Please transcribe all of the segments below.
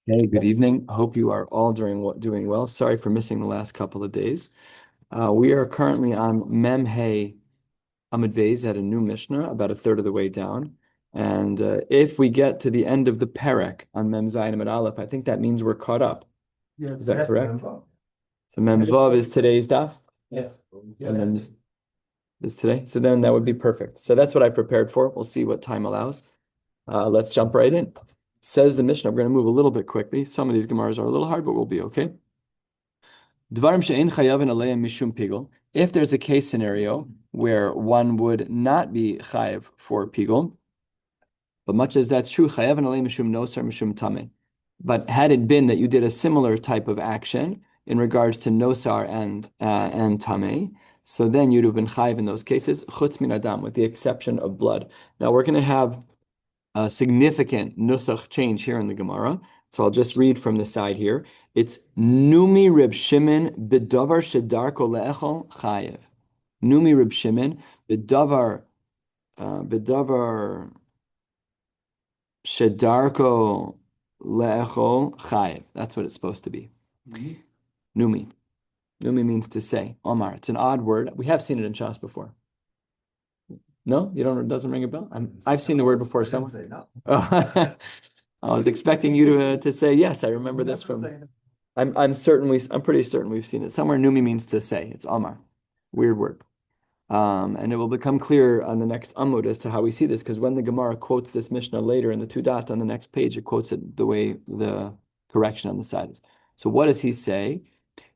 Hey, good evening. I hope you are all doing well. Sorry for missing the last couple of days. We are currently on Mem Hey Amud Beis at a new Mishnah, about a third of the way down. And if we get to the end of the Perek on Mem Zayin Amud Aleph, I think that means we're caught up. Yeah, Is that yes, correct? Mem Vav. So Mem Vav is today's daf, Yes. and Mem is today. So then that would be perfect. So that's what I prepared for. We'll see what time allows. Let's jump right in. Says the Mishnah. We're going to move a little bit quickly. Some of these Gemaras are a little hard, but we'll be okay. Dvarim she'ein chayavin aleim mishum pigul. If there's a case scenario where one would not be chayav for pigul, but much as that's true, chayavin aleim mishum nosar mishum tameh. But had it been that you did a similar type of action in regards to nosar and tameh, so then you'd have been chayav in those cases, chutz min adam, with the exception of blood. Now we're going to have a significant nusach change here in the Gemara. So I'll just read from the side here. It's Numi Rib Shimon Bidavar Shedarko Le'echol Chayev. Numi Rib Shimon Bidavar Shedarko Le'echol Chayev. That's what it's supposed to be. Numi. Numi means to say. Omar. It's an odd word. We have seen it in Shas before. No, you don't. It doesn't ring a bell. I've seen the word before somewhere. No. Oh. I was expecting you to say yes. I remember this from. I'm pretty certain we've seen it somewhere. Numi means to say. It's Amar, weird word. And it will become clear on the next Amud as to how we see this, because when the Gemara quotes this Mishnah later in the two dots on the next page, it quotes it the way the correction on the side is. So what does he say?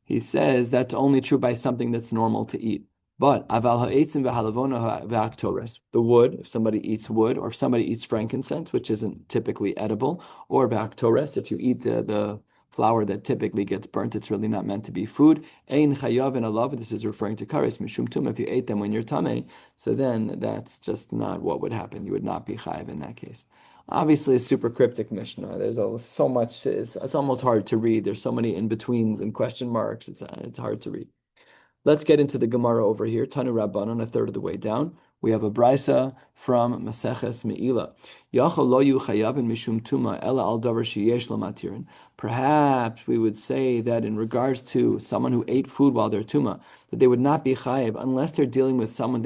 He says that's only true by something that's normal to eat. But aval ha'etzim v'halavona v'aktores, the wood, if somebody eats wood, or if somebody eats frankincense, which isn't typically edible, or v'aktores, if you eat the flour that typically gets burnt, it's really not meant to be food. Ein chayav and alav, this is referring to kares, mishum tum, if you ate them when you're tameh, so then that's just not what would happen. You would not be chayav in that case. Obviously, a super cryptic Mishnah. There's so much. It's almost hard to read. There's so many in betweens and question marks. It's hard to read. Let's get into the Gemara over here. Tanu Rabbanon, a third of the way down. We have a brisa from Maseches Meila. Yachol lo yu chayavin mishum tuma ela al davar sheyesh lo matirin. Perhaps we would say that in regards to someone who ate food while they're tuma, that they would not be chayav unless they're dealing with something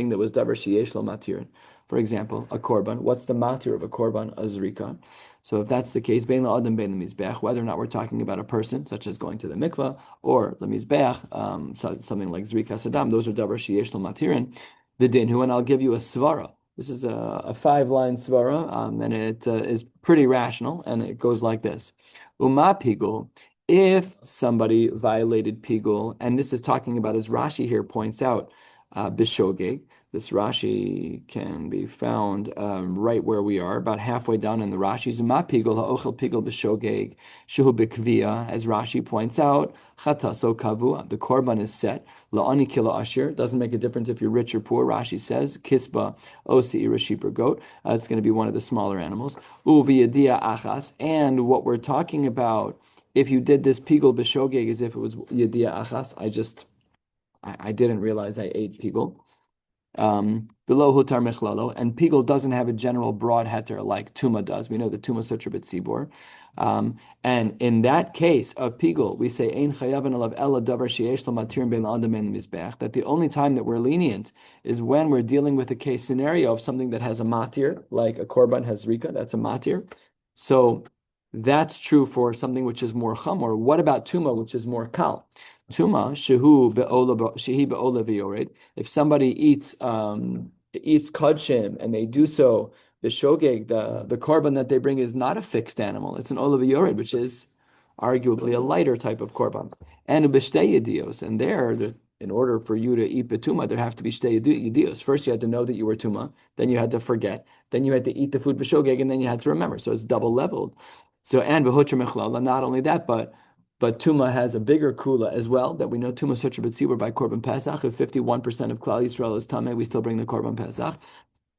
that was davar sheyesh lo matirin. For example, a korban. What's the matir of a korban? A zrika. So if that's the case, bein la'adam bein lemizbeach, whether or not we're talking about a person, such as going to the mikvah, or lemizbeach, something like zrika sadam, those are davar sheyesh lo matirin. The dinhu, and I'll give you a svara. This is a five-line svara, and it is pretty rational, and it goes like this: Uma pigul. If somebody violated pigul, and this is talking about, as Rashi here points out, bishogeg. This Rashi can be found right where we are, about halfway down in the Rashi. Zuma pigul ha'ochel pigul b'shogeg shehu b'kviya, as Rashi points out. Chataso kavu, the korban is set. La'ani kila ashir, doesn't make a difference if you're rich or poor. Rashi says kisba osi, a sheep or goat. It's going to be one of the smaller animals. Uviyadia achas, and what we're talking about, if you did this pigul b'shogeg as if it was yadia achas, I didn't realize I ate pigul. Below hutar mechlalo, and pigul doesn't have a general broad heter like tuma does. We know the tuma sutra b'tzibor, and in that case of pigul, we say ein chayavan alav ela davar sheyesh lo matirin ben adam en mizbech. That the only time that we're lenient is when we're dealing with a case scenario of something that has a matir, like a korban has rika, that's a matir. So that's true for something which is more chamor. What about tuma, which is more kal? Tuma shehi be'ola v'yored. If somebody eats kodshim and they do so, the shogeg, the korban that they bring is not a fixed animal. It's an ola v'yored, which is arguably a lighter type of korban. And ubishtei yedios, and in order for you to eat betuma, there have to be shtei yedios. First, you had to know that you were tuma, then you had to forget, then you had to eat the food b'shogeg, and then you had to remember. So it's double leveled. So and v'hotra mechlala, not only that, but Tuma has a bigger kula as well, that we know Tuma Sutra B'tzibur by Korban Pesach. If 51% of Klal Yisrael is Tameh, we still bring the Korban Pesach.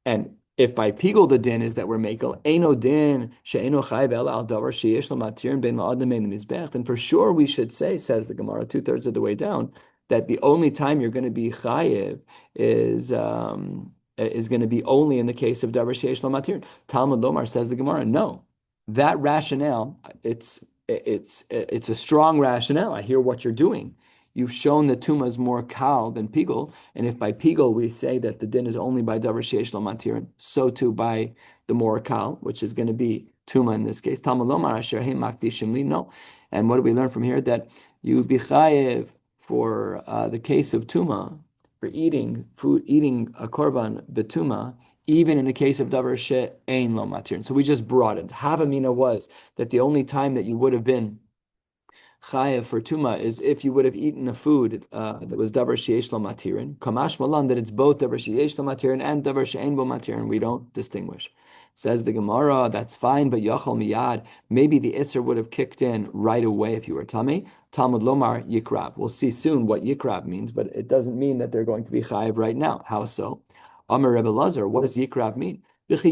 And if by Pigul the din is that we're makel, Eino din, she'eno chayv el al davar sheyesh lo matirin ben la'adam ben mizbech, then for sure we should say, says the Gemara, 2/3 of the way down, that the only time you're going to be chayiv is going to be only in the case of davar sheyesh lo matirin. Talmud Lomar, says the Gemara, no. that rationale, it's a strong rationale. I hear what you're doing. You've shown that tuma is more kal than pigul, and if by pigul we say that the din is only by davar sheish lo matirin, so too by the more kal, which is going to be tuma in this case. Talmud lomar asher heim makdishim li. No, and what do we learn from here? That you would be chayev for the case of tuma, for eating a korban betuma, even in the case of davar she'ein lo matir. So we just broadened. Havamina was that the only time that you would have been chayev for tuma is if you would have eaten a food that was davar she'esh lo matirin. Kamash malan, that it's both davar she'esh lo matirin and davar she'ein bo matirin. We don't distinguish. Says the Gemara, that's fine, but yachal miyad, maybe the isser would have kicked in right away if you were tummy. Talmud lomar yikrab. We'll see soon what yikrab means, but it doesn't mean that they're going to be chayev right now. How so? Amar Rebbe Lazar, what does yikrab mean? Is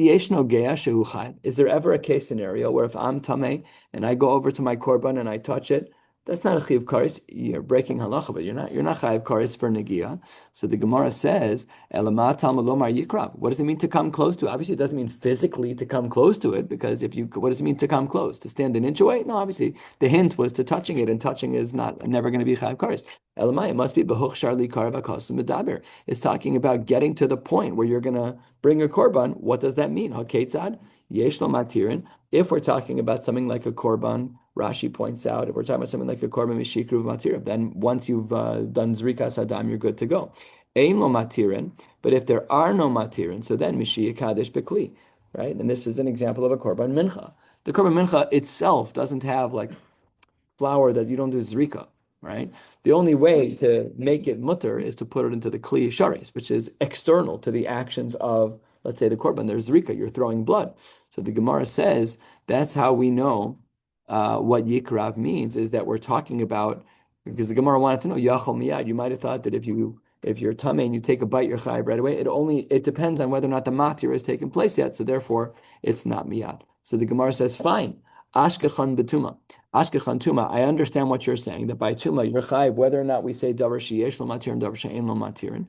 there ever a case scenario where if I'm tameh and I go over to my korban and I touch it, that's not a chiv kares. You're breaking halacha, but you're not chayiv kares for negia. So the Gemara says, "Elamat talmud lomar yikrab." What does it mean to come close to it? Obviously, it doesn't mean physically to come close to it, because what does it mean to come close? To stand an inch away? No, obviously the hint was to touching it, and touching is never going to be chayiv kares. Elamai, it must be behuch sharli karav akosum medaber. It's talking about getting to the point where you're going to bring a korban. What does that mean? Haketzad yesh lo matirin. If we're talking about something like a korban, Rashi points out, if we're talking about something like a korban mishikruv matir, then once you've done zrikas adam, you're good to go. Ein lo matirin, but if there are no matirin, so then mishiyah kadesh bekli, right? And this is an example of a korban mincha. The korban mincha itself doesn't have like flour that you don't do zrika, right? The only way to make it mutter is to put it into the kli sharis, which is external to the actions of, let's say, the korban. There's zrika, you're throwing blood. So the Gemara says that's how we know what yikrav means, is that we're talking about, because the Gemara wanted to know yachol miyad. You might have thought that if you're tamei and you take a bite, you're chayiv right away. It depends on whether or not the matir has taken place yet. So therefore, it's not miyad. So the Gemara says, fine, ashkechan betuma. Ashkechan tuma, I understand what you're saying, that by tuma, you're chayiv, whether or not we say davar sheyesh lo matirin, davar she'ein lo matirin.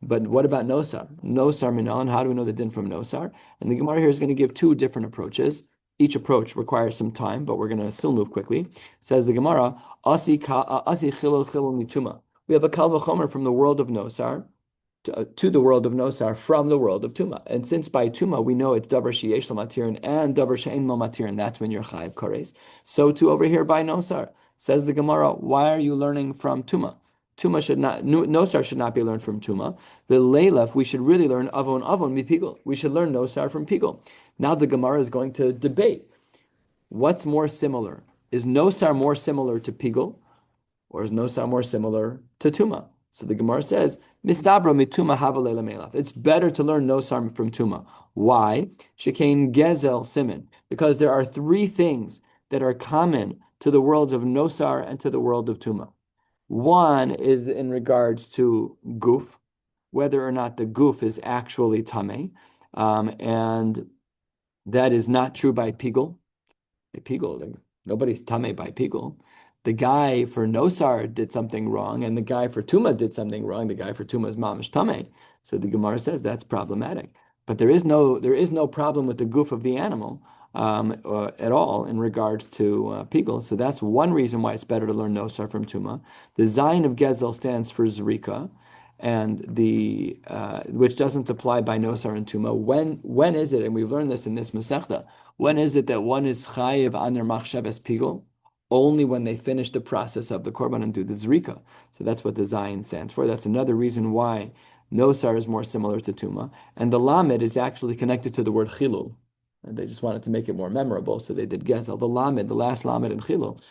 But what about nosar? Nosar minal, and how do we know the din from nosar? And the Gemara here is going to give two different approaches. Each approach requires some time, but we're going to still move quickly. Says the Gemara, asi chilul mituma. We have a kal v'chomer from the world of nosar to the world of nosar from the world of tuma. And since by tuma we know it's davar sheyesh lo matirin and davar she'ein lo matirin, that's when you're chayiv kares. So too over here by nosar. Says the Gemara, why are you learning from tuma? Nosar should not be learned from tuma. The leilef, we should really learn avon mipigul. We should learn nosar from pigul. Now the Gemara is going to debate what's more similar. Is nosar more similar to pigul, or is nosar more similar to tuma? So the Gemara says, Mistabra mituma havalela melaf. It's better to learn nosar from tuma. Why? Shekain gezel simin. Because there are three things that are common to the worlds of nosar and to the world of tuma. One is in regards to guf, whether or not the guf is actually tameh, and that is not true by pigul. Nobody's tameh by pigul. The guy for nosar did something wrong, and the guy for tuma did something wrong. The guy for tuma is mamish tameh. So the Gemara says that's problematic. But there is no problem with the guf of the animal at all in regards to pigul. So that's one reason why it's better to learn nosar from tuma. The zayin of gezel stands for zrika, and the which doesn't apply by nosar and tuma. When is it? And we've learned this in this masechta. When is it that one is chayiv on their machshavas pigul? Only when they finish the process of the korban and do the zrika. So that's what the zayin stands for. That's another reason why nosar is more similar to tuma. And the lamed is actually connected to the word chilul. And they just wanted to make it more memorable, so they did gezel. The lamed, the last lamed in chilul,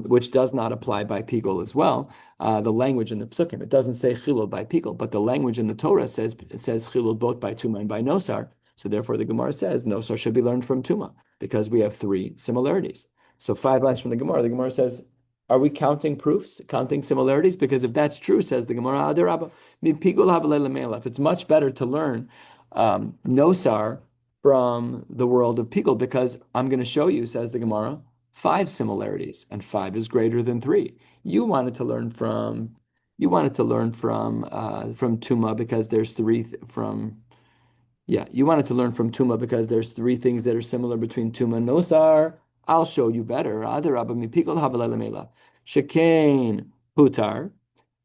which does not apply by pigul as well. The language in the psukim, it doesn't say chilul by pigul, but the language in the Torah says chilul both by tuma and by nosar. So therefore the Gemara says nosar should be learned from tuma, because we have three similarities. So 5 lines from the Gemara says, are we counting proofs, counting similarities? Because if that's true, says the Gemara, it's much better to learn nosar from the world of pigul, because I'm going to show you, says the Gemara, 5 similarities, and 5 is greater than 3. You wanted to learn from tuma, because there's 3 from Yeah, you wanted to learn from Tuma because there's three things that are similar between Tuma and Nosar. I'll show you better. Adarabba mipikol havelele mela. Shekain hutar.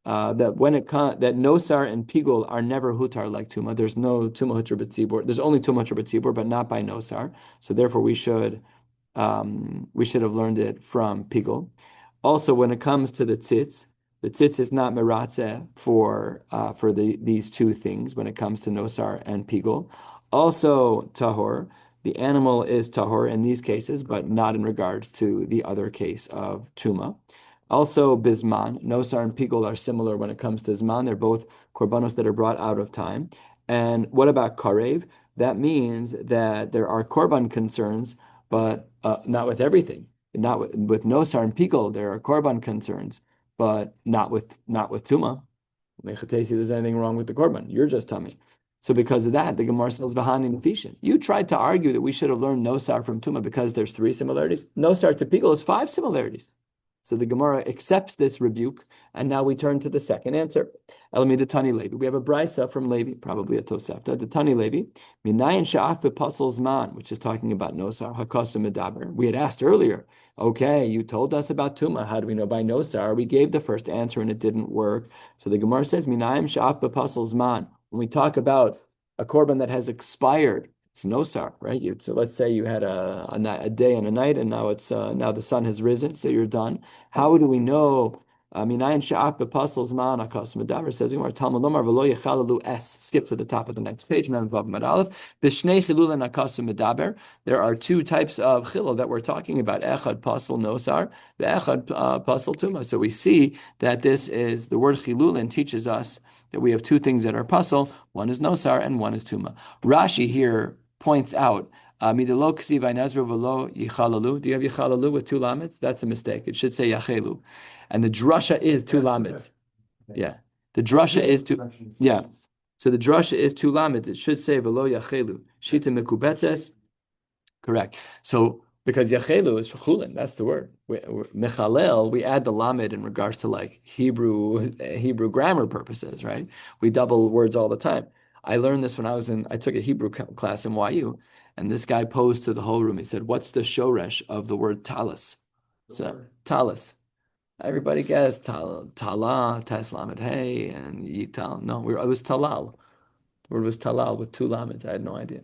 That when it that Nosar and Pigol are never hutar like Tuma. There's no Tuma hutar b'tzibur. There's only Tuma hutar b'tzibur, but not by Nosar. So therefore, we should have learned it from Pigol. Also, when it comes to the tzitz is not meratze for these two things when it comes to nosar and pigol. Also, tahor, the animal is tahor in these cases, but not in regards to the other case of tuma. Also, bisman, nosar and pigol are similar when it comes to zman. They're both korbanos that are brought out of time. And what about karev? That means that there are korban concerns, but not with everything. Not with nosar and pigol, there are korban concerns, but not with tuma. Mechatesi, there's anything wrong with the korban. You're just tummy. So because of that, the Gemara says v'hani nefishin. You tried to argue that we should have learned nosar from tuma because there's three similarities. Nosar to pigol is five similarities. So the Gemara accepts this rebuke, and now we turn to the second answer. Elamid Tani Levi. We have a brisa from Levi, probably a Tosefta. The Tani Levi, Minayin Sha'af B'Pasal's Man, which is talking about Nosar Hakasu Medaber. We had asked earlier, okay, you told us about Tuma. How do we know by Nosar? We gave the first answer and it didn't work. So the Gemara says, Minayin Sha'af B'Pasal's Man. When we talk about a korban that has expired, it's nosar, right? So let's say you had a day and a night, and now now the sun has risen, so you're done. How do we know? Minayin she'af b'pasal zman akas medaber says Talmud lomar v'lo yechalalu es. Skip to the top of the next page. Mem vav mad aleph b'shnei chilul akas medaber. There are two types of chilul that we're talking about. Echad pasal nosar, ve'echad pasal tuma. So we see that this is the word chilulin teaches us that we have two things that are pasal. One is nosar and one is tuma. Rashi here points out, midelo ksiv einazru v'lo yichalalu. Do you have yichalalu with two lamets? That's a mistake. It should say yachelu. And the drasha is two lamets. Yeah. The drasha is two. Yeah. So the drasha is two lamets. It should say v'lo yachelu. Shita mekubetzes. Correct. So because yachelu is chulin, that's the word. Mechalel, we add the lamed in regards to like Hebrew grammar purposes, right? We double words all the time. I learned this when I took a Hebrew class in YU, and this guy posed to the whole room. He said, "What's the shoresh of the word talis?" So talis. Everybody guessed tala, tes lamed hey, and yital. No, it was talal. The word was talal with two lamed. I had no idea.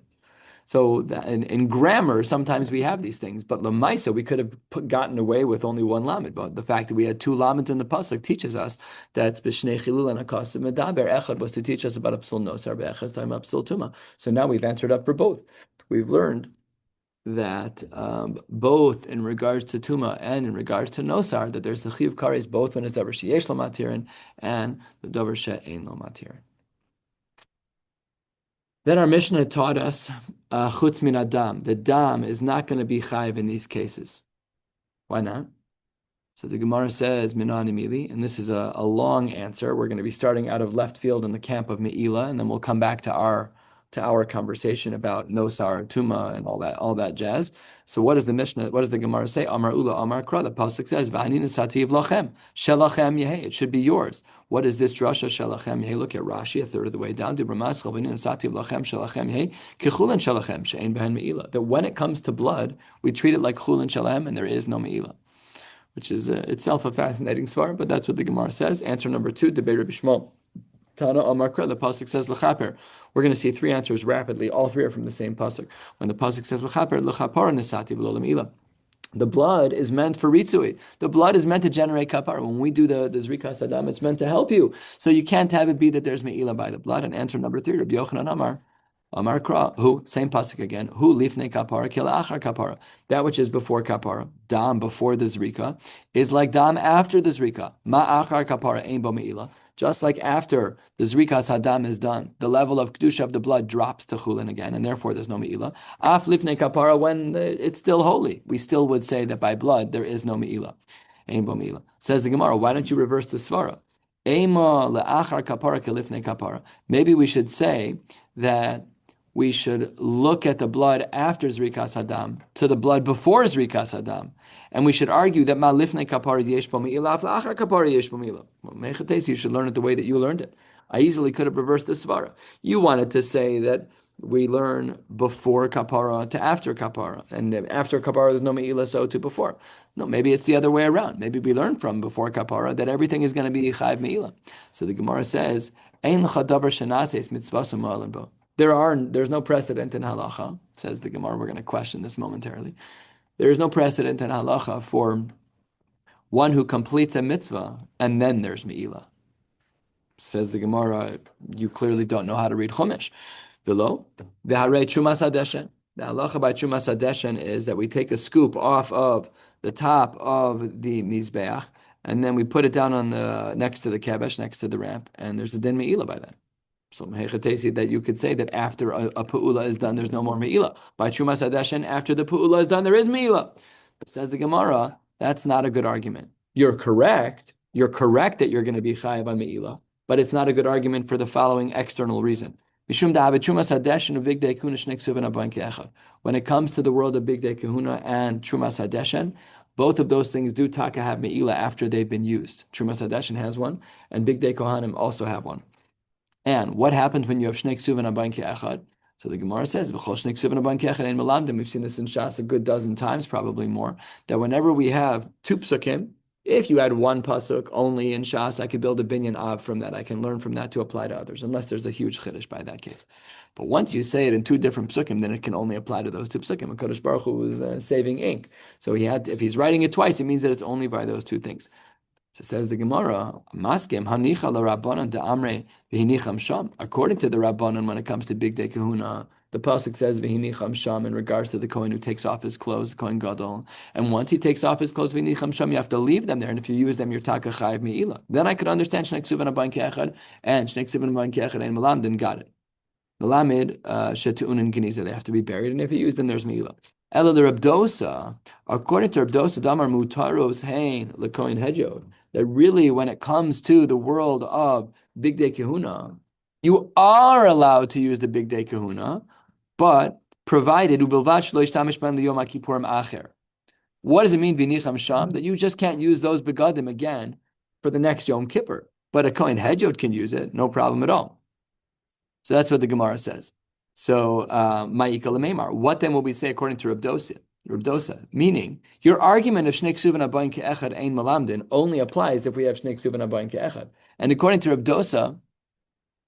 So that, in grammar, sometimes we have these things, but lemaisa we could have gotten away with only one lamed. But the fact that we had two lameds in the pasuk teaches us that b'shnei chilul and akas medaber echad was to teach us about a psul nosar be'echad time a psul tuma. So now we've answered up for both. We've learned that both in regards to tuma and in regards to nosar that there's a chiv kares both when it's davar sheyesh lo matirin and the davar she'ein lo matirin. Then our Mishnah taught us chutz min adam. The dam is not going to be chayiv in these cases. Why not? So the Gemara says minani mili, and this is a long answer. We're going to be starting out of left field in the camp of Me'ila, and then we'll come back to our conversation about nosar, tuma, and all that jazz. So what does the Mishnah, what does the Gemara say? Amar ula, amar kra. The pasuk says, "V'ani nesativ lachem, shelachem yehei." It should be yours. What is this drasha shelachem yehei? Look at Rashi, a third of the way down. Dibramaschal v'ani nesativ lachem shelachem yehei kichulin shelachem she'ein behen meila. That when it comes to blood, we treat it like chulin shelachem, and there is no meila, which is itself a fascinating svar. But that's what the Gemara says. Answer number 2, debate Rabbi Shmuel. Tana Amarkra, the pasuk says l'chaper. We're going to see three answers rapidly. All three are from the same pasuk. When the pasuk says l'chaper, l'chapara nesati v'lo l'meila. The blood is meant for ritzui. The blood is meant to generate kapara. When we do the zrikas adam, it's meant to help you. So you can't have it be that there's meila by the blood. And answer number 3, Rabbi Yochanan Amar Kra, who, same pasuk again, who lifnei kapara kila achar kapara. That which is before kapara, dam before the zrika, is like dam after the zrika. Ma achar kapara ein bo meila. Just like after the zrikas hadam is done, the level of kedusha of the blood drops to chulin again, and therefore there's no meila. Af lifnei kapara, when it's still holy, we still would say that by blood there is no meila. Ein bo meila. Says the Gemara, why don't you reverse the svara? Ema le'achar kapara kelifnei kapara. Maybe we should say that we should look at the blood after Zrikas Hadam to the blood before Zrikas Hadam. And we should argue that Ma Lifnei Kapara Yesh Bo Me'ila Achar Kapara Yesh Bo Me'ila. Mechatesi, you should learn it the way that you learned it. I easily could have reversed the Svara. You wanted to say that we learn before kapara to after kapara, and after kapara there's no meila, so to before. No, maybe it's the other way around. Maybe we learn from before kapara that everything is going to be chayv meila. So the Gemara says, "Ein l'cha davar shenases mitzvasum ma'alim bo." There's no precedent in halacha. Says the Gemara. We're going to question this momentarily. There is no precedent in halacha for one who completes a mitzvah and then there's meila. Says the Gemara, you clearly don't know how to read Chumash. V'lo, v'harei trumas hadeshen. The halacha by trumas hadeshen is that we take a scoop off of the top of the mizbeach, and then we put it down on the next to the kebesh, next to the ramp, and there's a din meila by that. So that you could say that after a pu'ula is done, there's no more meila. By trumas hadeshen, after the pu'ula is done, there is meila. Says the Gemara, that's not a good argument. You're correct. You're correct that you're going to be chayav on meila, but it's not a good argument for the following external reason. When it comes to the world of Big Day Kahuna and Trumas Hadeshen, both of those things do taka have meila after they've been used. Trumas Hadeshen has one, and Big Day Kohanim also have one. And what happens when you have Shnei Ksuv and Abayin Ke'echad? So the Gemara says, we've seen this in Shas a good dozen times, probably more, that whenever we have two psukim, if you had one pasuk only in Shas, I could build a binyan av from that. I can learn from that to apply to others, unless there's a huge chiddush by that case. But once you say it in two different psukim, then it can only apply to those two psukim. HaKadosh Baruch Hu was saving ink. So if he's writing it twice, it means that it's only by those two things. So says the Gemara, Maskim hanicha l'Rabbanan de'amre v'hinicham sham. According to the Rabbanan, when it comes to Big Day Kahuna, the pasuk says v'hinicham sham in regards to the kohen who takes off his clothes, the kohen gadol. And once he takes off his clothes, v'hinicham sham, you have to leave them there. And if you use them, you're taka chayiv meila. Then I could understand shnei ksuv and abayin ke'echad and shnei ksuv and abayin ke'echad and malam. Then got it. The lamed shetu'un and geniza, they have to be buried, and if you use them, there's meila. Ela the Rabdosa, according to Rabdosa, damar mutaros hein lekohen hedjod. That really, when it comes to the world of Big Day Kahuna, you are allowed to use the Big Day Kahuna, but provided ubilvat shlo yishtamish ben liyom kippurim acher. What does it mean, v'nicham sham? That you just can't use those begadim again for the next Yom Kippur, but a kohen hedjod can use it, no problem at all. So that's what the Gemara says. So, ma'ika l'meimar. What then will we say according to Rabdosa? Meaning, your argument of Shnei Ksuv and Abayin Ke'echad Ein Malamdin only applies if we have Shnei Ksuv and Abayin Ke'echad. And according to Rabdosa,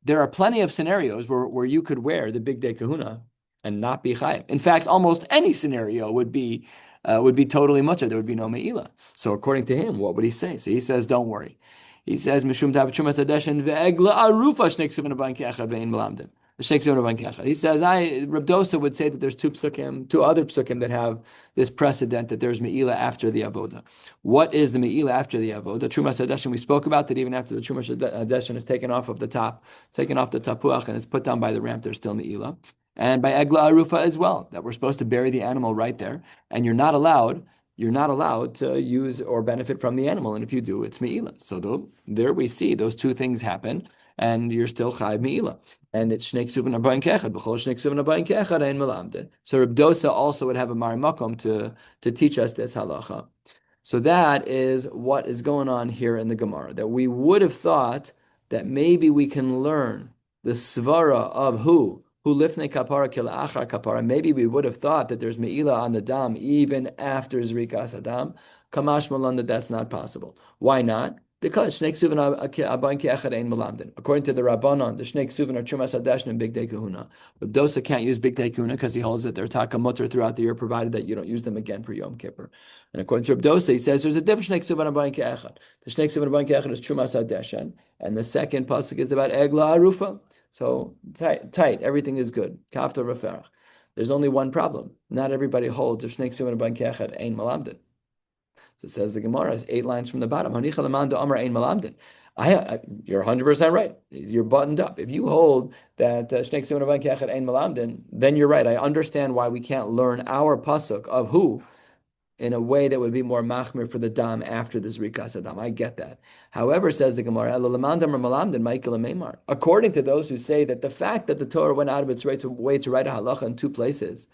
there are plenty of scenarios where you could wear the Big Day Kahuna and not be chayav. In fact, almost any scenario would be totally mutter. There would be no meila. So according to him, what would he say? So he says, don't worry. He says, Mishum Tav Chumas Hadeshen ve'egla arufa Shnei Ksuv and Abayin Ke'echad ve'Ein Malamdin. He says, Rabdosa would say that there's two other psukim that have this precedent that there's meila after the avoda. What is the meila after the avoda? Trumas hadeshen, we spoke about that even after the trumas hadeshen is taken off the tapuach and it's put down by the ramp, there's still meila. And by egla arufa as well, that we're supposed to bury the animal right there, and you're not allowed to use or benefit from the animal, and if you do, it's meila. So there we see those two things happen, and you're still chayiv meila. And it's shnei ksuv and abayin ke'echad. B'chol shnei ksuv and abayin ke'echad ein melamdin. So Rabdosa also would have a marimakom to teach us this halacha. So that is what is going on here in the Gemara. That we would have thought that maybe we can learn the svara of who lifnei kapara kil achar kapara. Maybe we would have thought that there's meila on the dam even after zrikas adam. Kamash malan that's not possible. Why not? Because Shnei Ksuv and Abayin Ke'echad Ein Malamdin. According to the Rabbanon, the Shnei Ksuv are Trumas Hadeshen and Big Day Kahuna. But Dosa can't use Big Day Kahuna because he holds that they're taka mutter throughout the year, provided that you don't use them again for Yom Kippur. And according to Dosa, he says there's a different Shnei Ksuv and Abayin Ke'echad. The Shnei Ksuv and Abayin Ke'echad is Trumas Hadeshen, and the second pasuk is about Egla Arufa. So tight, everything is good. Kafta Raferach. There's only one problem. Not everybody holds the Shnei Ksuv and Abayin Ke'echad Ein Malamdin. So it says the Gemara is 8 lines from the bottom. You're 100% right. You're buttoned up. If you hold that Shnei Ksuv and Abayin Ke'echad Ein Malamdin, then you're right. I understand why we can't learn our pasuk of who in a way that would be more machmir for the dam after the zrikas adam. I get that. However, says the Gemara, according to those who say that the fact that the Torah went out of its way to write a halacha in two places,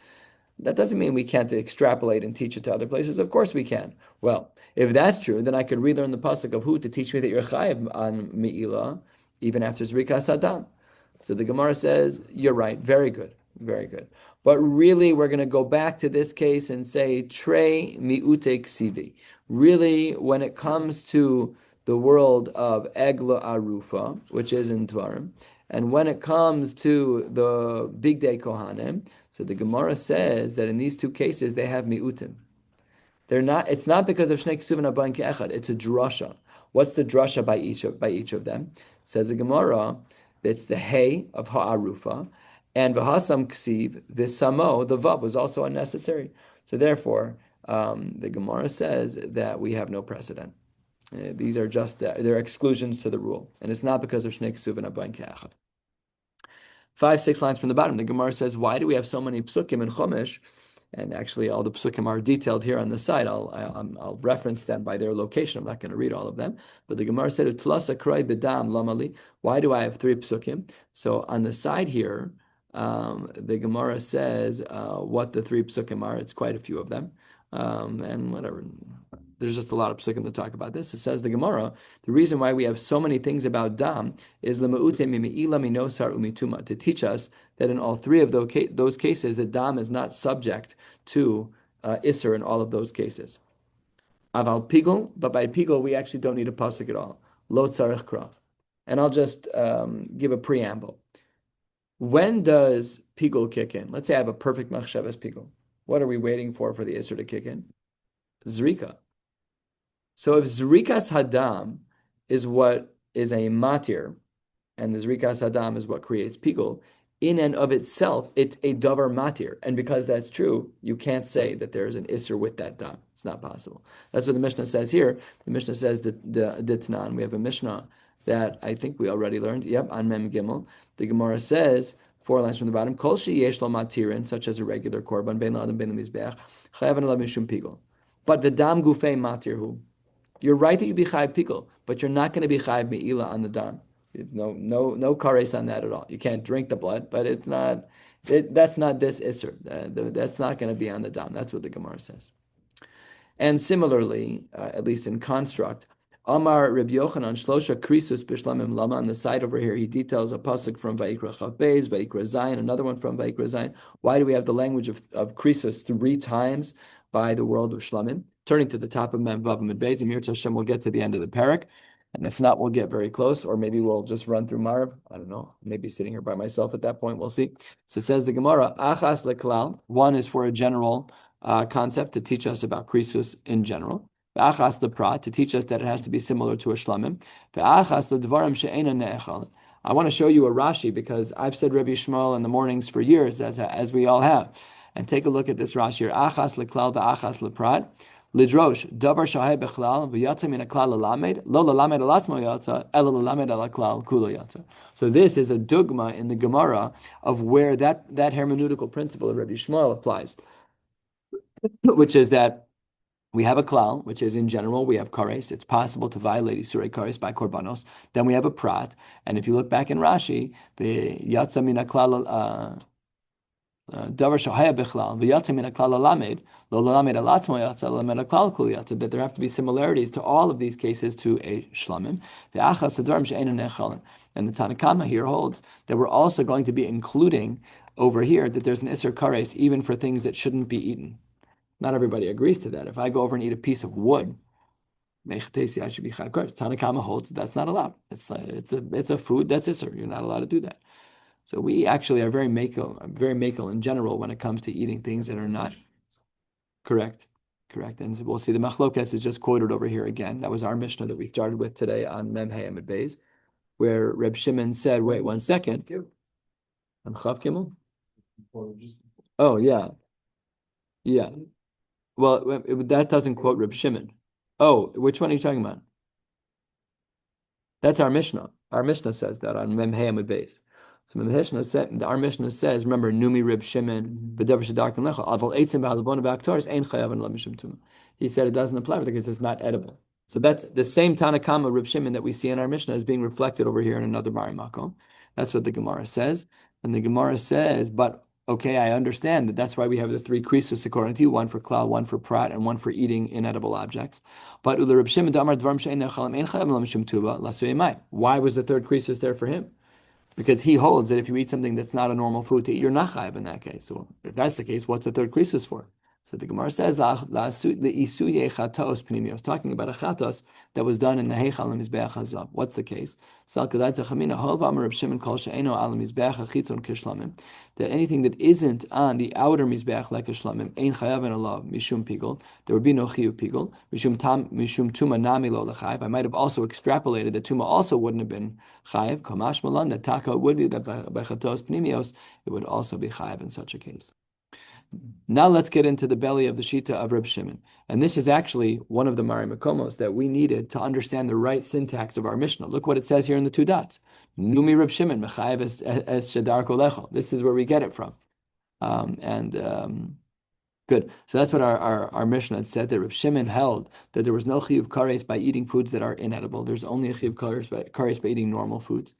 that doesn't mean we can't extrapolate and teach it to other places. Of course we can. Well, if that's true, then I could relearn the pasuk of who to teach me that you're chayiv on meila even after zrikas adam. So the Gemara says, you're right, very good. Very good. But really, we're going to go back to this case and say tre miute ksivi. Really, when it comes to the world of egla arufa, which is in Dvarim, and when it comes to the big day kohanim, so the Gemara says that in these two cases they have miutim. They're not. It's not because of Shnei Kesuvim Abayin Ke'echad. It's a drasha. What's the drasha by each of them? Says the Gemara. It's the hay of ha'arufa, and v'hasam ksiv v'samo. The vav was also unnecessary. So therefore, the Gemara says that we have no precedent. These are just they're exclusions to the rule, and it's not because of Shnei Kesuvim Abayin Ke'echad. 5-6 lines from the bottom, the Gemara says, why do we have so many psukim in Chumash? And actually, all the psukim are detailed here on the side. I'll reference them by their location. I'm not going to read all of them. But the Gemara said, "Tlasa kroi b'dam lamali." Why do I have 3 psukim? So on the side here, the Gemara says what the 3 psukim are. It's quite a few of them, and whatever. There's just a lot of psukim to talk about this. It says the Gemara, the reason why we have so many things about dam is to teach us that in all 3 of those cases, the dam is not subject to Isser in all of those cases. Aval pigul, but by pigul, we actually don't need a pasuk at all. Lo tzarich krav. And I'll just give a preamble. When does pigul kick in? Let's say I have a perfect machshavas pigul. What are we waiting for the Isser to kick in? Zrika. So if Zrikas Hadam is what is a matir, and the Zrikas Hadam is what creates pigul, in and of itself, it's a davar matir. And because that's true, you can't say that there's an isser with that dam. It's not possible. That's what the Mishnah says here. The Mishnah says that the Ditnan, we have a Mishnah that I think we already learned. Yep, on Mem Gimel. The Gemara says, 4 lines from the bottom, Kol sheyesh lo matirin, such as a regular korban, ben la'adam ben l'mizbeach, chayav an mishum pigul. But the dam gufei matirhu. You're right that you be chayiv pikul, but you're not going to be chayiv me'ila on the dam. No kares on that at all. You can't drink the blood, but it's not. That's not this isser. That's not going to be on the dam. That's what the Gemara says. And similarly, at least in construct, Amar Rabbi Yochanan Shlosha Krisus Bishlamim Lama. On the side over here, he details a pasuk from Vayikra Chav Beis, Vayikra Zayin, another one from Vayikra Zayin. Why do we have the language of Krisus 3 times by the world of Shlamim? Turning to the top of Mem Vav Amud Beis, Mir Hashem, we'll get to the end of the parak, and if not, we'll get very close, or maybe we'll just run through Marv. I don't know. Maybe sitting here by myself at that point. We'll see. So it says the Gemara, Achas leklal. 1 is for a general concept to teach us about Krisus in general. Ve'achas leprat, to teach us that it has to be similar to a shlamim. Ve'achas ledvarim she'ena ne'echal. I want to show you a Rashi because I've said Rabbi Shmuel in the mornings for years, as we all have. And take a look at this Rashi here. Achas leklal ve'achas leprat. Lidrosh davar shahai bechlal v'yatsa min haklal lelamed lo lelamed alatzmo yatsa ela lelamed alaklal kulo yatsa. So this is a dogma in the Gemara of where that hermeneutical principle of Rabbi Shmuel applies, which is that we have a klal, which is in general, we have kares. It's possible to violate isurei kares by korbanos. Then we have a prat. And if you look back in Rashi, the yatsa min haklal davar shahaya bechlal v'yatsa min haklal lalamed lo lalamed alatzmo yatsa lalamed haklal kul yatsa, that there have to be similarities to all of these cases to a shlamim. Ve'achas ledvarim she'einu nechalim. And the Tanakama here holds that we're also going to be including over here that there's an iser kares even for things that shouldn't be eaten. Not everybody agrees to that. If I go over and eat a piece of wood, I should be chayv kares. Tanakama holds that's not allowed. It's a food that's isser. You're not allowed to do that. So we actually are very makel in general when it comes to eating things that are not correct. And we'll see the machlokas is just quoted over here again. That was our Mishnah that we started with today on Mem Hey Amud Beis, where Reb Shimon said, "Wait 1 second." On Chav Gimel. Oh yeah. Well, that doesn't quote Reb Shimon. Oh, which one are you talking about? That's our Mishnah. Our Mishnah says that on Mem Hey Amud Beis. So our Mishnah says, remember, Numi Reb Shimon, B'davar Shedarkan Lecha, Aval Eitzim B'Halabon B'Aktaris, Ein Chayav Lo Mishum Tuma. He said it doesn't apply because it's not edible. So that's the same Tanakama Reb Shimon that we see in our Mishnah is being reflected over here in another Mari Makom. That's what the Gemara says. And the Gemara says, but okay, I understand that's why we have the 3 krisus according to you, 1 for klal, 1 for prat, and 1 for eating inedible objects. But why was the 3rd krisus there for him? because he holds that if you eat something that's not a normal food to eat, you're not chayav in that case. So if that's the case, what's the third krisus for? So the Gemara says the isuye chatos pnimios, talking about a chatos that was done in the heichal and mizbeach hazav. What's the case? That anything that isn't on the outer mizbeach like a shlamim ein chayav and alav mishum pigul. There would be no chiyuv pigul mishum tuma nami lo lechayiv. I might have also extrapolated that tuma also wouldn't have been chayiv. Kamash malan that taka would be that by chatos pnimios it would also be chayiv in such a case. Now let's get into the belly of the Shita of Reb Shimon. And this is actually one of the Mari Makomos that we needed to understand the right syntax of our Mishnah. Look what it says here in the two dots. Numi Reb Shimon, Mechayev es Shadar Kolecho. This is where we get it from. Good. So that's what our Mishnah had said, that Reb Shimon held that there was no Chiyuv Kares by eating foods that are inedible. There's only a Chiyuv Kares by eating normal foods.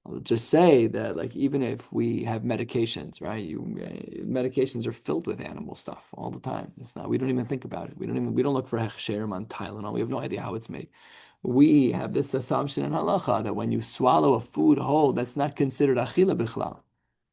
I'll just say that, like, even if we have medications, right? Medications are filled with animal stuff all the time. It's not. We don't even think about it. We don't look for hechsherim on Tylenol. We have no idea how it's made. We have this assumption in halacha that when you swallow a food whole, that's not considered achila bichlal.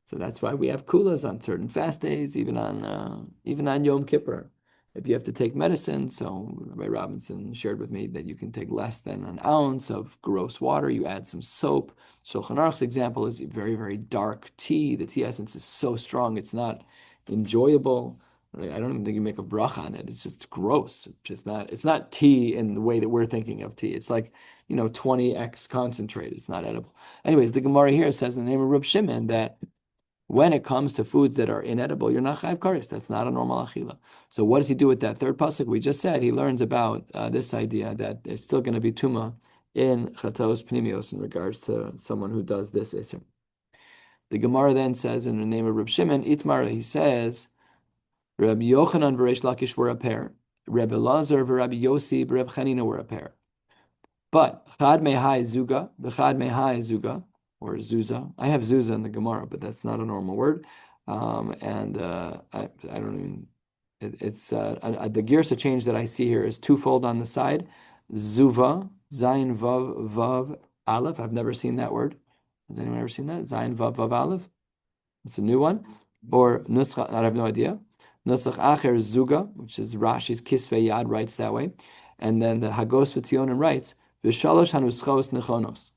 So that's why we have kulas on certain fast days, even on Yom Kippur. If you have to take medicine, so Rabbi Robinson shared with me that you can take less than an ounce of gross water. You add some soap. Shulchan Aruch's example is a very, very dark tea. The tea essence is so strong, it's not enjoyable. I don't even think you make a bracha on it. It's just gross. It's not tea in the way that we're thinking of tea. It's like, 20x concentrate. It's not edible. Anyways, the Gemara here says in the name of Reb Shimon that when it comes to foods that are inedible, you're not chayav kares. That's not a normal achila. So what does he do with that third pasuk? We just said he learns about this idea that it's still going to be tuma in chatos pnimios in regards to someone who does this iser. The Gemara then says in the name of Reb Shimon, Itmar, he says, Rabbi Yochanan v'Reish Lakish were a pair. Rabbi Lazar v'Rabbi Yossi v'Reb Chanina were a pair. But chad mehai zuga, v'chad mehai zuga, or Zuza. I have Zuza in the Gemara, but that's not a normal word. I don't even. It's the girsa change that I see here is twofold on the side. Zuva, Zayin Vav Vav Aleph. I've never seen that word. Has anyone ever seen that? Zayin Vav Vav Aleph. It's a new one. Or Nusach. I have no idea. Nusach Acher Zuga, which is Rashi's Kisvei Yad writes that way, and then the Hagos V'Tzionim writes V'shalosh Hanuschos Nechonos.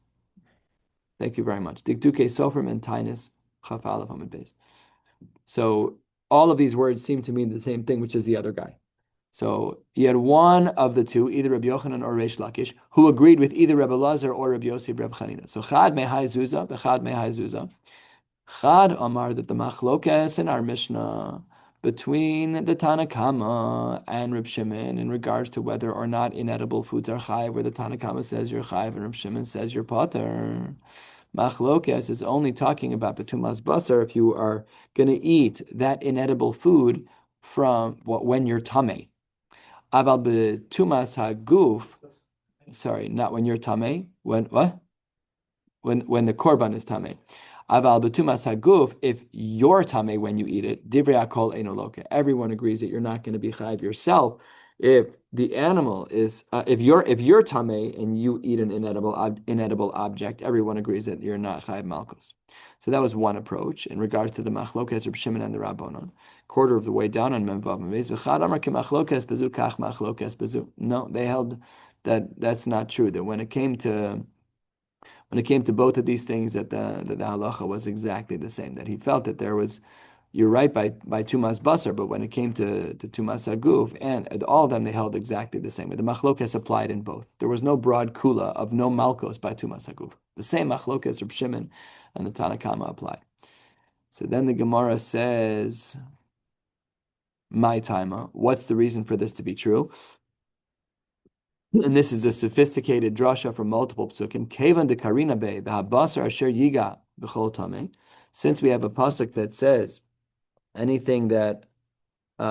Thank you very much. Dikduke Sofrim and Tainus Chaf Aleph Hamid Beis. So all of these words seem to mean the same thing, which is the other guy. So you had one of the two, either Rabbi Yochanan or Reish Lakish, who agreed with either Rabbi Lazar or Rabbi Yossi Reb Chanina. So Chad Mehai Zuza, Bechad Mehai Zuza. Chad Amar, that the machlokes in our Mishnah between the Tanakama and Reb Shimon in regards to whether or not inedible foods are chayiv, where the Tanakama says you're chayiv and Reb Shimon says you're potter. Machlokes is only talking about betumas basar if you are going to eat that inedible food from when you're tamei. Aval betumas haguf, sorry, not when you're tamei. When what? When the korban is tamei. Aval betumas haguf, if you're tamei when you eat it, divrei akol eino loke. Everyone agrees that you're not going to be chayiv yourself. If the animal is, if you're tamei and you eat an inedible object, everyone agrees that you're not chayiv malchus. So that was one approach in regards to the machlokes of Shimon and the Rabbanon. Quarter of the way down on Mem Vav Mem Beis. V'chad amar ki machlokes bezu kach machlokes bezu. No, they held that that's not true. That when it came to both of these things, that the halacha was exactly the same. That he felt that there was. You're right by tumas basar, but when it came to tumas aguf, and all of them, they held exactly the same way. The machlokes applied in both. There was no broad kula of no malkos by tumas aguf. The same machlokes Reb Shimon and the Tanakama applied. So then the Gemara says, my taima, what's the reason for this to be true? And this is a sophisticated drasha from multiple psukim. Kevan de karina be b'habasar asher yiga b'chol tamei. Since we have a pasuk that says anything that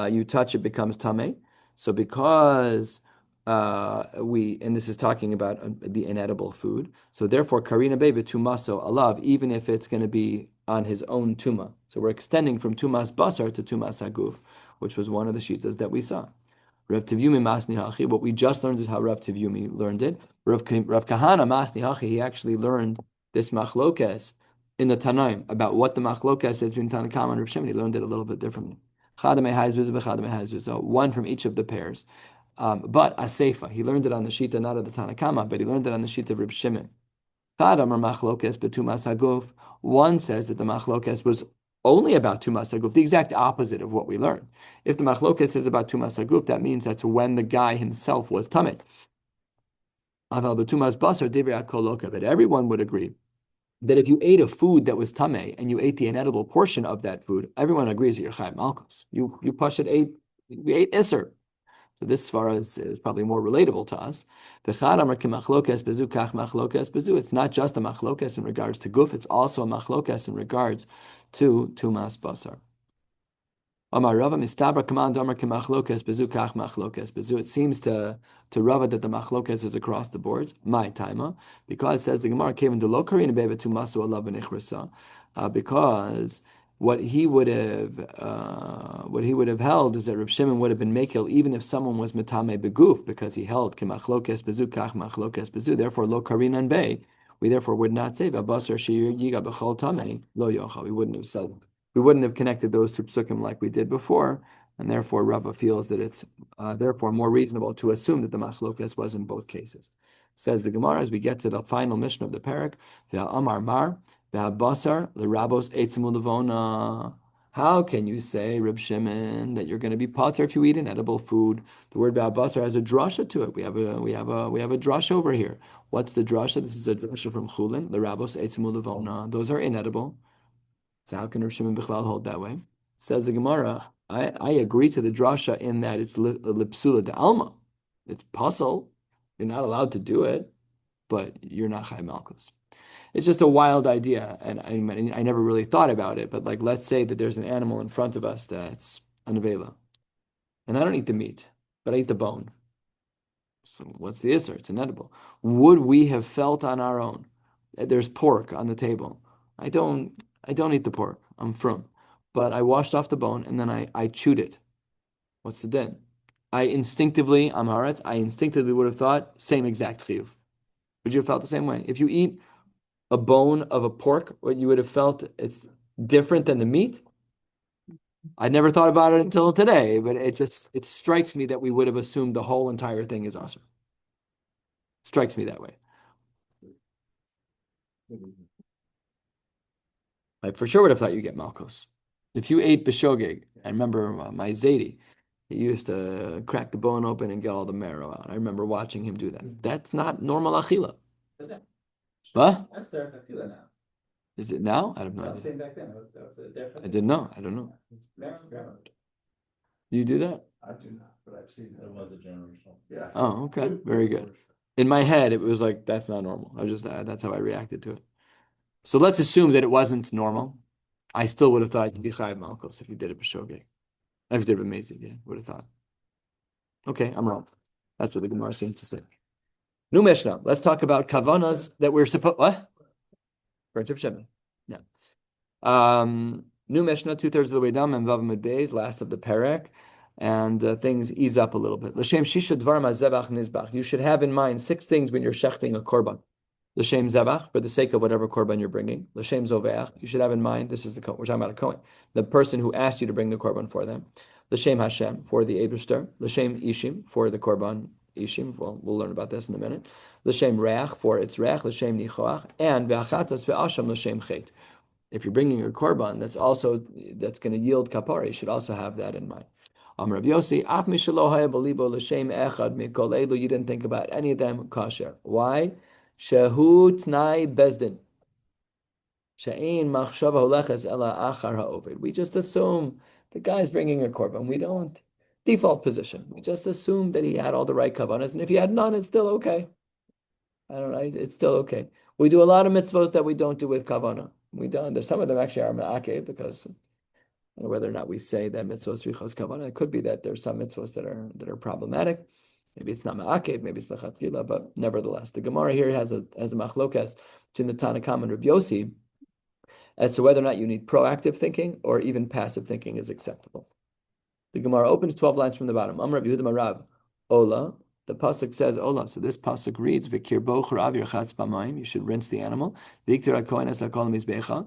you touch, it becomes tamei. So because and this is talking about the inedible food. So therefore, karina be v'tumaso alav, even if it's going to be on his own tuma. So we're extending from tumas basar to tumas aguf, which was one of the shitas that we saw. Rav Tivumi Masni Hachi, what we just learned is how Rav Tivumi learned it. Rav Kahana Masni Hachi, he actually learned this machlokes in the Tanaim about what the machlokas is between Tanakama and Reb Shimon. He learned it a little bit differently. So one from each of the pairs. But a seifa, he learned it on the Shita, not of the Tanakama, but he learned it on the Shita of Reb Shimon. One says that the machlokes was only about tumas haguf, the exact opposite of what we learned. If the machlokes is about tumas haguf, that means that's when the guy himself was tamid. But everyone would agree that if you ate a food that was tameh and you ate the inedible portion of that food, everyone agrees that you're chayv malchus. You we ate iser. So this svara is probably more relatable to us. It's not just a machlokes in regards to guf; it's also a machlokes in regards to tumas basar. It seems to Rava that the machlokes is across the boards. My timer, because it says the Gemara came into lokarin beva tumasu alav b'nichrasa, because what he would have held is that Reb Shimon would have been mekel even if someone was metame beguf, because he held kemachlokes bezu kach machlokes bezu. Therefore, lo karinan bay. We therefore would not say v'abasar shiur yiga b'chol tamei lo yochal. We wouldn't have connected those two psukim like we did before, and therefore Rava feels that it's therefore more reasonable to assume that the machlokas was in both cases. Says the Gemara as we get to the final mission of the parak, Amar Mar, Basar, the Rabos Eitzimul Levona. How can you say, Reb Shimon, that you're going to be potter if you eat inedible food? The word Basar has a drasha to it. We have a drasha over here. What's the drasha? This is a drasha from Chulin, the Rabos Eitzimul Levona. Those are inedible. So how can Reb Shimon Bichlal hold that way? Says the Gemara, I agree to the drasha in that it's lipsula de alma. It's puzzle. You're not allowed to do it, but you're not Chai Malkus. It's just a wild idea, and I never really thought about it, but like let's say that there's an animal in front of us that's an avela, and I don't eat the meat, but I eat the bone. So what's the isser? It's inedible. Would we have felt on our own? There's pork on the table. I don't eat the pork. I'm from. But I washed off the bone and then I chewed it. What's the din? I instinctively would have thought same exact chiyuv. Would you have felt the same way? If you eat a bone of a pork, what you would have felt it's different than the meat? I never thought about it until today, but it strikes me that we would have assumed the whole entire thing is asur. Strikes me that way. I for sure would have thought you get malchus. If you ate b'shogeg, I remember my Zaidi, he used to crack the bone open and get all the marrow out. I remember watching him do that. That's not normal achila. What? That's their achila now. Is it now? I don't know. Same back then. That was a different. I didn't know. I don't know. You do that? I do not, but I've seen it. It was a generational. Yeah. Oh, okay. Very good. In my head, it was like, that's not normal. That's how I reacted to it. So let's assume that it wasn't normal. I still would have thought you'd be chayiv malchus if you did it b'shogeg. If you did it b'mezid, yeah, would have thought. Okay, I'm wrong. That's what the Gemara seems to say. New Mishnah. Let's talk about kavanas that we're supposed. What? Friendship Shimon. Yeah. New Mishnah, 2/3 of the way down, and Vav Mid Beis, last of the perek, and things ease up a little bit. L'shem shisha dvarim hazevach nizbach. You should have in mind 6 things when you're shechting a korban. L'shem zevach, for the sake of whatever korban you're bringing. L'shem zoveach, you should have in mind, this is we're talking about a kohen, the person who asked you to bring the korban for them. L'shem Hashem, for the Eibishter. L'shem ishim, for the korban ishim. Well, we'll learn about this in a minute. L'shem reach, for its reach. L'shem nichoach, and ve'achatas ve'asham l'shem chet. If you're bringing a korban that's going to yield kapara, you should also have that in mind. Rabbi Yossi, af mishalo haya balibo l'shem echad mikol elu. You didn't think about any of them kosher. Why? Shehu tnai bezdin. She'ein machshava holeches ela achar ha'oved. We just assume the guy's bringing a korban. We don't default position. We just assume that he had all the right kavanas, and if he had none, it's still okay. I don't know. It's still okay. We do a lot of mitzvos that we don't do with kavana. We don't. There's some of them actually are me'akev because I don't know whether or not we say that mitzvos vichos kavana. It could be that there's some mitzvos that are problematic. Maybe it's not me'akev, maybe it's lechatchila, but nevertheless, the Gemara here has a machlokas between the Tanakam and Rabbi Yossi as to whether or not you need proactive thinking or even passive thinking is acceptable. The Gemara opens 12 lines from the bottom. Amar Rav Yehuda Marav Ola The pasuk says ola. So this pasuk reads v'kirbo charav yirchatz b'mayim. You should rinse the animal. V'iktir hakohen es hakol mizbecha.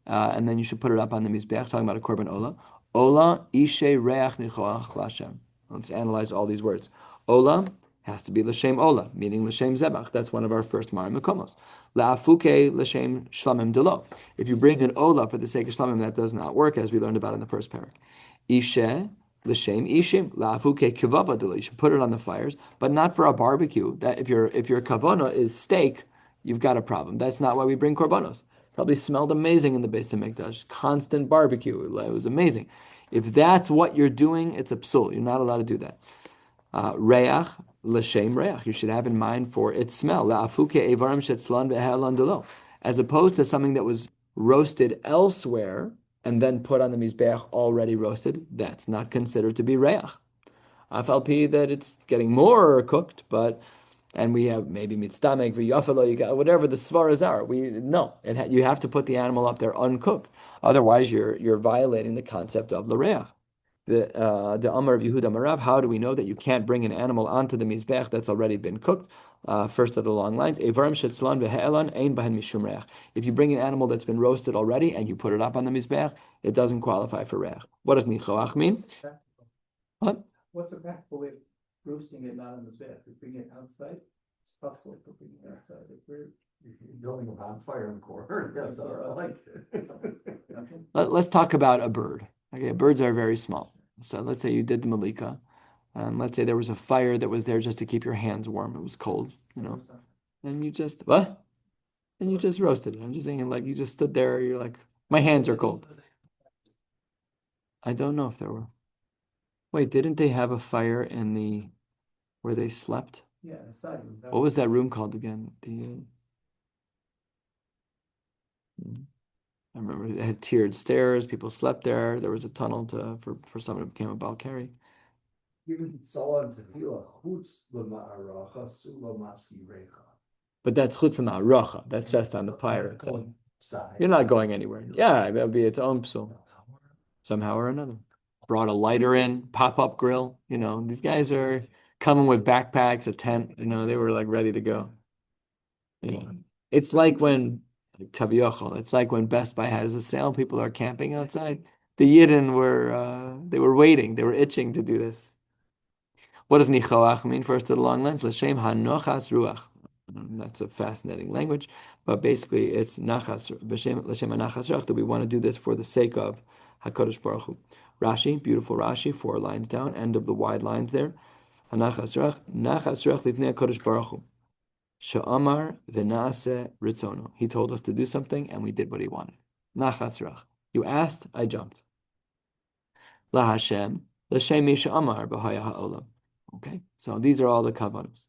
And then you should put it up on the mizbech, talking about a korban ola. Ola ishe reach nichoach l'Hashem. Let's analyze all these words. Ola has to be l'shem ola, meaning l'shem zebach. That's one of our first marim makomos. La'afuke l'shem shlamim delo. If you bring an ola for the sake of shlamim, that does not work, as we learned about in the first parak. Ishe l'shem ishim la'afuke kivava delo. You should put it on the fires, but not for a barbecue. That if your kavana is steak, you've got a problem. That's not why we bring korbanos. Probably smelled amazing in the Beis Hamikdash. Constant barbecue. It was amazing. If that's what you're doing, it's a psul. You're not allowed to do that. Reach, l'shem reach. You should have in mind for its smell. La'afuke evarim shetzlan ve'he'elan delo. As opposed to something that was roasted elsewhere and then put on the mizbeach already roasted. That's not considered to be reach. Afal that it's getting more cooked, and we have maybe mitzamek v'yafalo, you got whatever the svaras are. You have to put the animal up there uncooked. Otherwise, you're violating the concept of l'reach. The Amar of Yehuda Marav. How do we know that you can't bring an animal onto the mizbech that's already been cooked? First of the long lines, Evarim shetzlan v'he'elan ein bahen mishum reach. If you bring an animal that's been roasted already and you put it up on the mizbech, it doesn't qualify for reach. What does nichoach mean? What? What's the practical way of roasting it not on the bed? We bring it outside. It's possible to bring it outside. If we're building a bonfire in the corner, yes, I like it. Let's talk about a bird. Okay, birds are very small. So let's say you did the malika, and let's say there was a fire that was there just to keep your hands warm. It was cold, and you just what? And you just roasted it. I'm just saying, like you just stood there. You're like, my hands are cold. I don't know if there were. Wait, didn't they have a fire in where they slept? Yeah, the side room. What was that room called again? I remember it had tiered stairs. People slept there. There was a tunnel for someone who became a Balkari. But that's chutz ma'aracha. That's just on the pyre. You're not going anywhere. Yeah, that'll be its own psul. Somehow or another. Brought a lighter in, pop-up grill. These guys are coming with backpacks, a tent. They were like ready to go. It's like when Best Buy has a sale. People are camping outside. The Yidden were waiting. They were itching to do this. What does nichoach mean? First to the long lens, l'shem hanochas ruach. That's a fascinating language, but basically it's nachas l'shem hanachas ruach, that we want to do this for the sake of HaKadosh Baruch Hu. Rashi, beautiful Rashi, 4 lines down, end of the wide lines there. Hanachas ruach, nachas ruach lifnei HaKadosh Baruch Hu. Sha'amar v'na'aseh ritzono. He told us to do something, and we did what he wanted. Nachas ruach. You asked, I jumped. La Hashem, l'shem mi sha'amar b'haya ha'olam. Okay, so these are all the kavanos.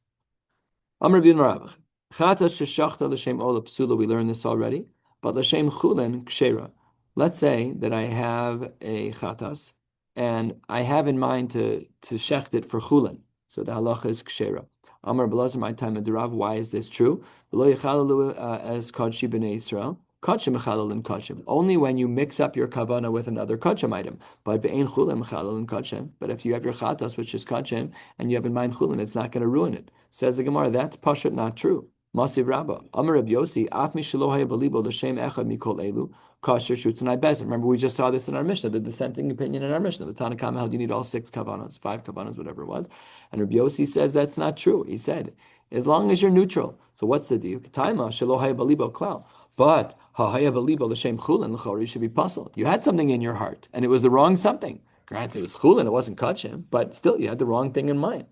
Amar Rabbi Maravach. Chatas sheshachta l'shem ola psula. We learned this already, but l'shem chulen kshera. Let's say that I have a chatas, and I have in mind to shecht it for chulen. So the halacha is kshera. Amar Belazar, my time of Derav. Why is this true? V'lo yechalalu as kodshi b'nei Yisrael. Kodshim mechalal and kodshim. Only when you mix up your kavana with another kodshim item. But ve'ein chulen mechalal and kodshim. But if you have your chatas, which is kodshim, and you have in mind chulen, it's not going to ruin it. Says the Gemara, that's pashut not true. Masiv Rabba. Amar Rabbi Yossi, af mi shelo haya b'libo l'shem echad mikol elu. Kasher shoots and bezin. Remember, we just saw this in our Mishnah, the dissenting opinion in our Mishnah. The Tanna Kama held you need all 6 kavanas, 5 kavanas, whatever it was. And Rabbi Yossi says that's not true. He said, as long as you're neutral. So what's the deal? Taima shelo haya b'libo klal. But ha'haya b'libo l'shem chulin l'chori should be puzzled. You had something in your heart, and it was the wrong something. Granted, it was chulin, it wasn't kachim, but still, you had the wrong thing in mind.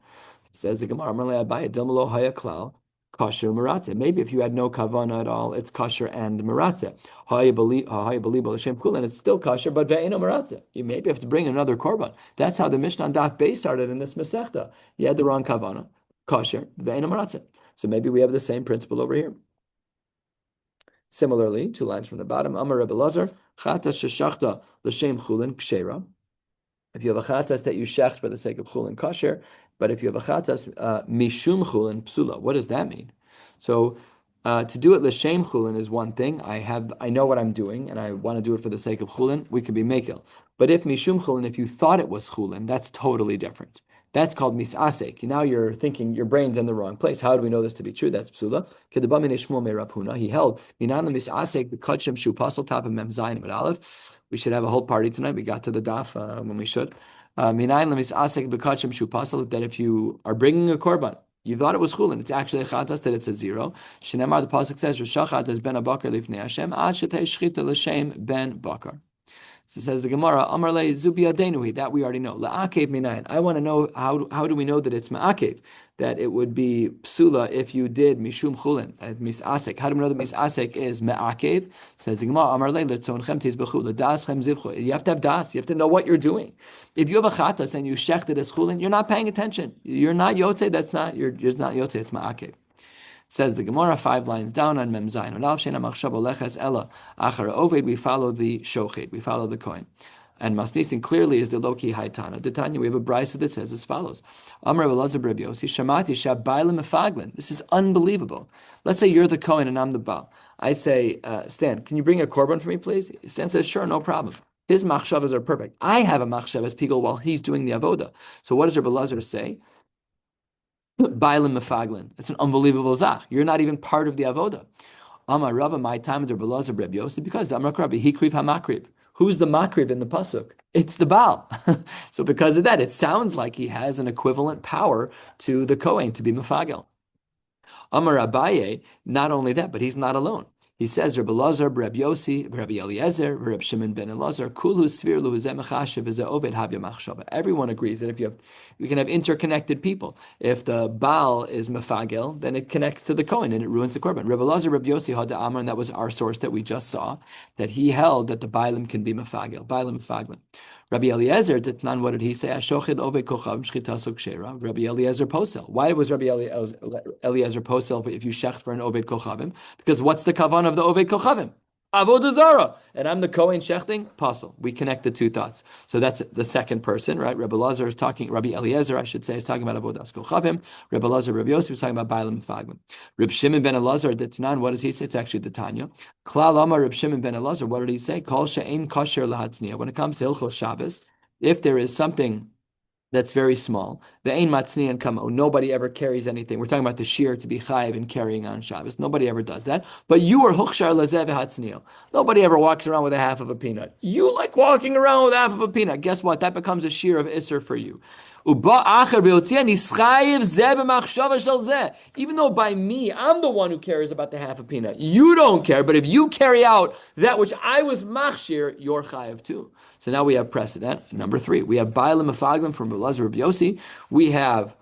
Says the Gemara, Amalei Abaye, Dilmalo haya klal. Kasher maratze. Maybe if you had no kavana at all, it's kasher and maratze. And it's still kasher, but ve'eno maratze. You maybe have to bring another korban. That's how the Mishnah on Daf Beis started in this Masechta. You had the wrong kavana, kasher, ve'eno maratze. So maybe we have the same principle over here. Similarly, 2 lines from the bottom, Amar Rebbe Lazar, chatas sheshachta l'shem chulin kshera. If you have a chatas that you shecht for the sake of chulin kasher, but if you have a chatas mishum chulin psula, what does that mean? So to do it l'shem chulin is one thing. I know what I'm doing, and I want to do it for the sake of chulin. We could be mekel. But if mishum chulin, if you thought it was chulin, that's totally different. That's called misasek. Now you're thinking your brain's in the wrong place. How do we know this to be true? That's psula. He held misasek b'kachim shu pasal top of mem zayin with aleph. We should have a whole party tonight. We got to the daf when we should. That if you are bringing a korban, you thought it was chulin, it's actually a chatas, that it's a zero. Shenemar, the pasuk says, "Rishachat has ben a bakar lifnei Hashem, ad shetei shchita l'shem ben bakar." So says the Gemara, Amar le zubi adenuhi, that we already know. La'akev minayin. I want to know how do we know that it's ma'akev, that it would be psula if you did mishum chulin, misasek. How do we know that misasek is ma'akev? Says the Gemara, Amar le letzonechem tizbechu l'daschem zivchu. You have to have das. You have to know what you're doing. If you have a chatas and you shechted as chulin, you're not paying attention. You're not yotze. You're just not yotze. It's ma'akev. Says the Gemara 5 lines down on Mem Zayin. We follow the shochet, we follow the coin. And Masnisin clearly is the Loki Haitana. The Tanya, we have a brisa that says as follows. This is unbelievable. Let's say you're the Kohen and I'm the Baal. I say, Stan, can you bring a korban for me, please? Stan says, sure, no problem. His machshavas are perfect. I have a machshavas pigel while he's doing the avoda. So what does Rabbi Lazar say? Bailim mefaglin. It's an unbelievable zach. You're not even part of the avoda. Amar Rava, my time of Rabbi Lazar Reb Yosef, because Amar Rabbi Hikriv hamakriv. Who's the makriv in the pasuk? It's the Baal. So because of that, it sounds like he has an equivalent power to the Kohen to be mefagel. Amar Abaye, not only that, but he's not alone. He says, Rabbi Lazar, Rabbi Yossi, Rabbi Eliezer, Rabbi Shimon ben Elazar, Kulhu Svir Luhuzemachashiv is Oved Havya Machshava. Everyone agrees that if you can have interconnected people. If the Baal is Mefagel, then it connects to the Kohen and it ruins the Korban. Rabbi Lazar, Rabbi Yossi, Hada Amar, and that was our source that we just saw, that he held that the Bailim can be Mefagel, Bailim Mefaglim. Rabbi Eliezer, what did he say? Ashochid oved kochav shchitasuk shera. Rabbi Eliezer posel. Why was Rabbi Eliezer posel if you shecht for an oved kochavim? Because what's the kavan of the oved kochavim? Avodah zara. And I'm the Kohen shechting, posel. We connect the two thoughts. So that's the second person, right? Rabbi Eliezer, I should say, is talking about avodas kochavim. Rabbi Elazar, Rabbi Yosef is talking about bailim and faglim. Reb Shimon ben Elazar, Ditnan, what does he say? It's actually the Tanya. Klal Amar Reb Shimon ben Elazar, what did he say? Kol she'ein kosher lahatzniya. When it comes to Hilchos Shabbos, if there is something that's very small, the ein matzni and kamo, nobody ever carries anything. We're talking about the shiur to be chayiv and carrying on Shabbos. Nobody ever does that. But you are huchshar lazeh v'hatznio. Nobody ever walks around with a half of a peanut. You like walking around with half of a peanut. Guess what? That becomes a shiur of isser for you. Even though by me, I'm the one who cares about the half a peanut. You don't care, but if you carry out that which I was machshir, you're chayiv too. So now we have precedent. Number 3, we have bailim afaglim from Elazar Rabbi Yossi. We have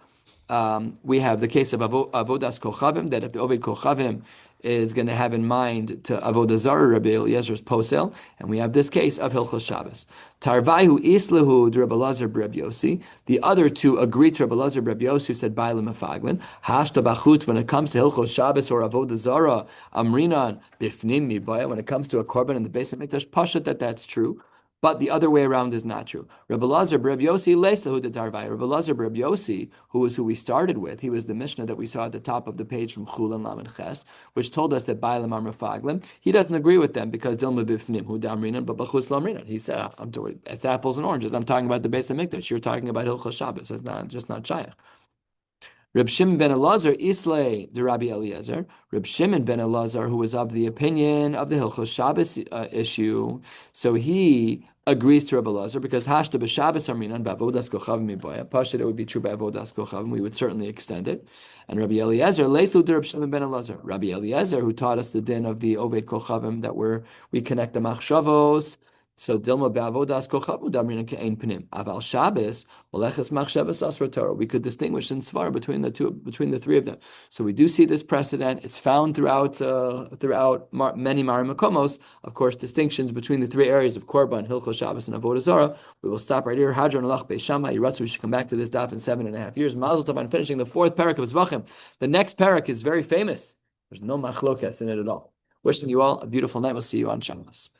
the case of avodas kochavim, that if the oved kochavim is going to have in mind to avodah zarah, Rabbi Eliezer's posel, and we have this case of Hilchos Shabbos. Tarvaihu islahu Rabbi Elazar Rabbi Yossi. The other two agree to Rabbi Elazar Rabbi Yossi, who said bailim afaglin. Hashta bachutz, when it comes to Hilchos Shabbos or avodah zarah, amrinan bifnim mibaya. When it comes to a korban in the Beis Hamikdash, pashat that's true. But the other way around is not true. Rabbi Lazar Rabbi Yossi leislahu de tarvai. Rabbi Lazar Rabbi Yossi, who was who we started with, he was the Mishnah that we saw at the top of the page from Chulan Lamed Ches, which told us that Bailam are mefaglim. He doesn't agree with them because Dilma bifnim hu damrinan, but b'chutz lamrinan. He said, it's apples and oranges. I'm talking about the Beis Hamikdash. You're talking about Hilchos Shabbos. It's not shaykh. Reb Shimon ben Elazar, Islay de Rabbi Eliezer. Reb Shimon ben Elazar, who was of the opinion of the Hilchos Shabbos issue, so he agrees to Rabbi Elazar because Hashta b'Shabbos Amrinan b'Avodas Kochavim Miboya. Pashat, it would be true by Avodas Kochavim. We would certainly extend it. And Rabbi Eliezer, Leisu de Reb Shimon ben Elazar. Rabbi Eliezer, who taught us the din of the Oved Kochavim, that we connect the machshavos. So Dilma be'avodas kochavu damrin ke'ein panim. Aval Shabbos moleches machshavos asra Torah. We could distinguish in Svar between the three of them. So we do see this precedent. It's found throughout many Marim Makomos. Of course, distinctions between the 3 areas of Korban, Hilchos Shabbos, and Avodah Zarah. We will stop right here. Hadron Alach Beishama Yiratzu. We should come back to this daf in 7.5 years. Mazel tov on finishing the 4th parak of Zevachim. The next parak is very famous. There's no machlokas in it at all. Wishing you all a beautiful night. We'll see you on Shabbos.